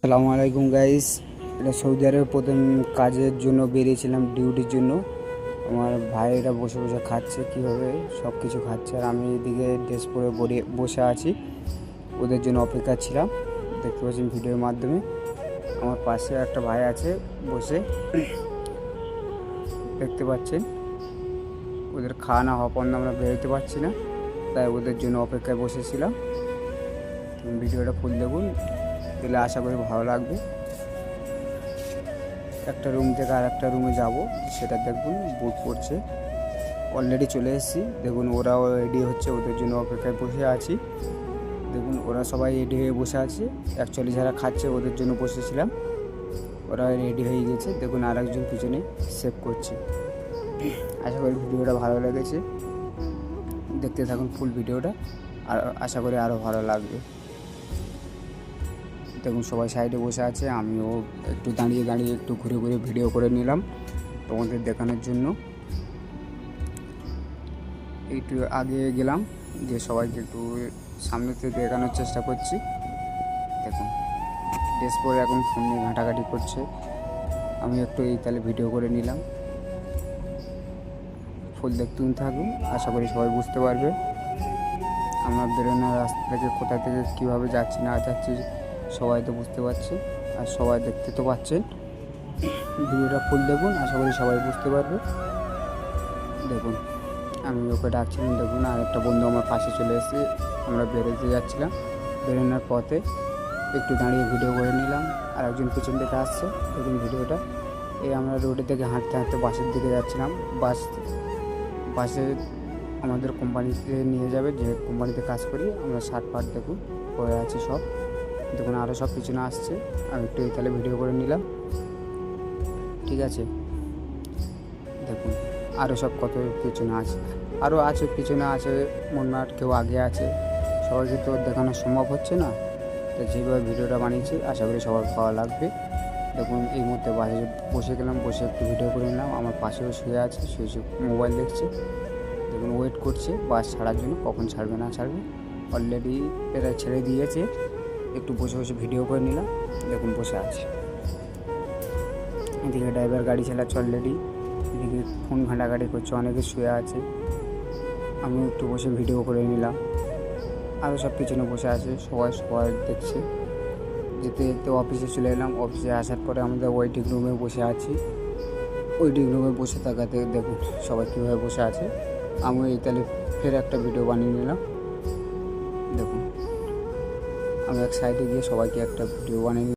আসসালামু আলাইকুম গাইস। এটা সৌদি আরবে প্রথম কাজের জন্য বেরিয়েছিলাম, ডিউটির জন্য। আমার ভাইয়েরা বসে বসে খাচ্ছে, কীভাবে সব কিছু খাচ্ছে, আর আমি এদিকে ড্রেস পরে বসে আছি, ওদের জন্য অপেক্ষা ছিলাম। দেখতে পাচ্ছেন ভিডিওর মাধ্যমে। আমার পাশে একটা ভাই আছে বসে, দেখতে পাচ্ছেন। ওদের খাওয়া হওয়া পর্যন্ত আমরা বেরোতে পারছি না, তাই ওদের জন্য অপেক্ষায় বসেছিলাম। ভিডিওটা ফুল দেখুন, তাহলে আশা করি ভালো লাগবে। একটা রুম থেকে আর একটা রুমে যাব, সেটা দেখুন। বুট পড়ছে, অলরেডি চলে এসেছি। দেখুন ওরাও রেডি হচ্ছে, ওদের জন্য অপেক্ষায় বসে আছি। দেখুন ওরা সবাই রেডি হয়ে বসে আছে। অ্যাকচুয়ালি যারা খাচ্ছে ওদের জন্য বসেছিলাম, ওরা রেডি হয়ে গেছে। দেখুন আর একজন পিছনে সেভ করছে। আশা করি ভিডিওটা ভালো লেগেছে, দেখতে থাকুন ফুল ভিডিওটা, আর আশা করি আরও ভালো লাগবে। দেখুন সবাই সাইডে বসে আছে, আমিও একটু দাঁড়িয়ে দাঁড়িয়ে একটু ঘুরে ঘুরে ভিডিও করে নিলাম তোমাদের দেখানোর জন্য। একটু আগে গেলাম, যে সবাইকে একটু সামনে থেকে দেখানোর চেষ্টা করছি। দেখুন ড্রেস পরে এখন ফোন নিয়ে ঘাঁটাঘাঁটি করছে, আমি একটু এই তাহলে ভিডিও করে নিলাম। ফুল দেখতে থাকুন, আশা করি সবাই বুঝতে পারবে আমরা বেরোনোর রাস্তা থেকে কোথা থেকে কীভাবে যাচ্ছি না যাচ্ছি, সবাই তো বুঝতে পারছে, আর সবাই দেখতে তো পাচ্ছেন। ভিডিওটা ফুল দেখুন, আশা করি সবাই বুঝতে পারবে। দেখুন আমি ওকে ডাকছিলাম, দেখুন আর একটা বন্ধু আমার পাশে চলে এসেছে। আমরা বেরোতে যাচ্ছিলাম, বেরোনোর পথে একটু দাঁড়িয়ে ভিডিও করে নিলাম। আর একজন পিছন থেকে আসছে, দেখুন ভিডিওটা। এই আমরা রোডের দিকে হাঁটতে হাঁটতে বাসের দিকে যাচ্ছিলাম। বাসে আমাদের কোম্পানিতে নিয়ে যাবে, যে কোম্পানিতে কাজ করি আমরা। শার্ট দেখুন পরে আছি সব। দেখুন আরও সব পিছনে আসছে, আমি একটু তাহলে ভিডিও করে নিলাম, ঠিক আছে। দেখুন আরও সব কত পিছনে আছে, আরও আছে পিছনে আছে, মনমার কেউ আগে আছে। সবাইকে তো দেখানো সম্ভব হচ্ছে না, তো যেভাবে ভিডিওটা বানিয়েছি আশা করি সবার ভালো লাগবে। দেখুন এই মুহূর্তে বাসে বসে গেলাম, বসে একটু ভিডিও করে নিলাম। আমার পাশেও শুয়ে আছে, শুয়ে মোবাইল দেখছে। দেখুন ওয়েট করছে বাস ছাড়ার জন্য, কখন ছাড়বে না ছাড়বে। অলরেডি এরা ছেড়ে দিয়েছে, একটু বসে বসে ভিডিও করে নিলাম। দেখুন বসে আছে, এদিকে ড্রাইভার গাড়ি চালাচ্ছে অলরেডি, এদিকে ফোন ঘাঁটাঘাঁটি করছে, অনেকে শুয়ে আছে। আমিও একটু বসে ভিডিও করে নিলাম। আরও সব পিছনে বসে আছে, সবাই দেখছে। যেতে যেতে অফিসে চলে এলাম। অফিসে আসার পরে আমাদের ওয়েটিং রুমে বসে আছি। ওয়েটিং রুমে বসে থাকাতে দেখুন সবাই কীভাবে বসে আছে। আমিও এই তাহলে ফের একটা ভিডিও বানিয়ে নিলাম। দেখুন আমি এক সাইডে গিয়ে সবাইকে একটা ভিডিও বানিয়ে